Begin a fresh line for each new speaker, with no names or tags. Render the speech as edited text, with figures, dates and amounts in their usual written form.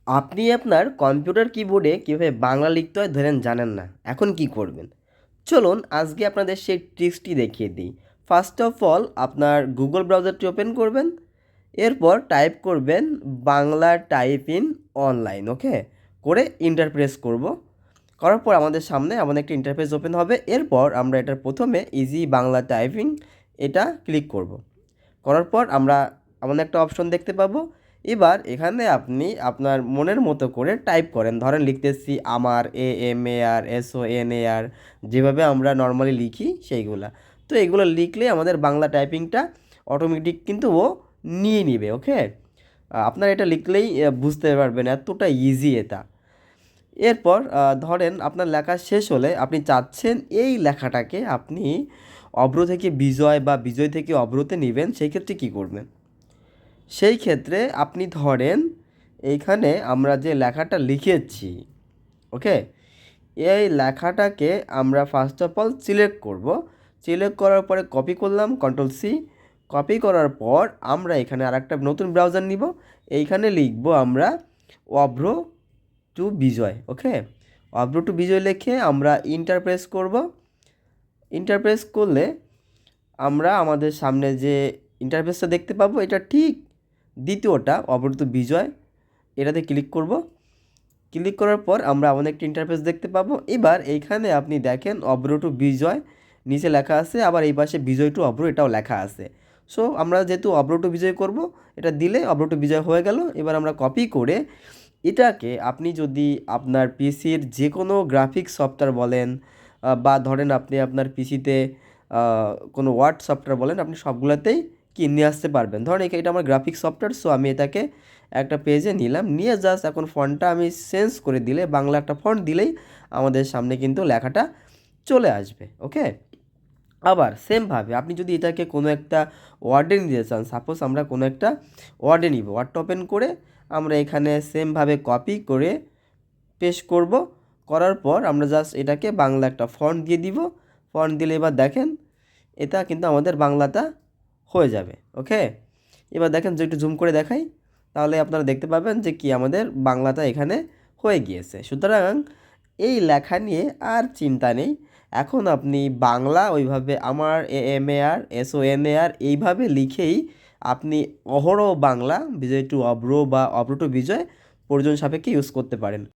আপনি আপনার কম্পিউটার কিবোর্ডে কীভাবে বাংলা লিখতে হয় ধরেন জানেন না, এখন কি করবেন? চলুন আজকে আপনাদের সেই ট্রিক্সটি দেখিয়ে দিই। ফার্স্ট অফ অল আপনার গুগল ব্রাউজারটি ওপেন করবেন, এরপর টাইপ করবেন বাংলা টাইপ ইন অনলাইন, ওকে? করে এন্টার প্রেস করব। করার পর আমাদের সামনে এমন একটা ইন্টারফেস ওপেন হবে। এরপর আমরা এটার প্রথমে ইজি বাংলা টাইপিং এটা ক্লিক করব। করার পর আমরা এমন একটা অপশন দেখতে পাবো। এবার এখানে আপনি আপনার মনের মতো করে টাইপ করেন। ধরেন লিখতেছি আমার, AMAR, SONAR, যেভাবে আমরা নর্মালি লিখি সেইগুলা। তো এগুলো লিখলে আমাদের বাংলা টাইপিংটা অটোমেটিক কিন্তু ও নিয়ে নিবে, ওকে? আপনারা এটা লিখলেই বুঝতে পারবেন, এতটা ইজি এটা। এরপর ধরেন আপনার লেখা শেষ হলে আপনি চাচ্ছেন এই লেখাটাকে আপনি অভ্র থেকে বিজয় বা বিজয় থেকে অভ্রতে নেবেন, সেই ক্ষেত্রে কী করবেন? সেই ক্ষেত্রে আপনি ধরেন এইখানে আমরা যে লেখাটা লিখেছি, ওকে, এই লেখাটাকে আমরা ফার্স্ট অফ অল সিলেক্ট করব। সিলেক্ট করার পরে কপি করলাম, Ctrl+C। কপি করার পর আমরা এখানে আরেকটা নতুন ব্রাউজার নিব। এইখানে লিখব আমরা অভ্র টু বিজয়, ওকে? অভ্র টু বিজয় লিখে আমরা এন্টার প্রেস করব। এন্টার প্রেস করলে আমরা আমাদের সামনে যে ইন্টারফেসটা দেখতে পাবো, এটা ঠিক দ্বিতীয়টা অভ্র টু বিজয়, এটাতে ক্লিক করব। ক্লিক করার পর আমরা এমন একটা ইন্টারফেস দেখতে পাবো। এবার এইখানে আপনি দেখেন অভ্র টু বিজয় নিচে লেখা আছে, আবার এই পাশে বিজয় টু অভ্র এটাও লেখা আছে। সো আমরা যেহেতু অভ্র টু বিজয় করব, এটা দিলে অভ্র টু বিজয় হয়ে গেল। এবার আমরা কপি করে এটাকে আপনি যদি আপনার পিসির যে কোনো গ্রাফিক্স সফটওয়্যার বলেন, বা ধরেন আপনি আপনার পিসিতে কোনো ওয়ার্ড সফটওয়্যার বলেন, আপনি সবগুলোতেই কি নিয়ে আসতে পারবেন। ধরেন এটা আমার গ্রাফিক্স সফটওয়্যার, সো আমি এটাকে একটা পেজে নিলাম, নিয়ে জাস্ট এখন ফন্টটা আমি চেঞ্জ করে দিলে, বাংলা একটা ফন্ট দিলেই আমাদের সামনে কিন্তু লেখাটা চলে আসবে, ওকে? আবার সেমভাবে আপনি যদি এটাকে কোনো একটা ওয়ার্ডে নিতে চান, সাপোজ আমরা কোনো একটা ওয়ার্ডে নিব, ওয়ার্ডটা ওপেন করে আমরা এখানে সেমভাবে কপি করে পেস্ট করব। করার পর আমরা জাস্ট এটাকে বাংলা একটা ফন্ট দিয়ে দিব। ফন্ট দিলে এবার দেখেন এটা কিন্তু আমাদের বাংলাটা হয়ে যাবে, ওকে? এবার দেখেন যে একটু জুম করে দেখাই, তাহলে আপনারা দেখতে পাবেন যে কি আমাদের বাংলাটা এখানে হয়ে গিয়েছে। সুতরাং এই লেখা নিয়ে আর চিন্তা নেই। এখন আপনি বাংলা ওইভাবে আমার, AMAR, SONAR এইভাবে লিখেই আপনি অহরহ বাংলা বিজয় টু অভ্র বা অভ্র টু বিজয় প্রয়োজন সাপেক্ষে ইউজ করতে পারেন।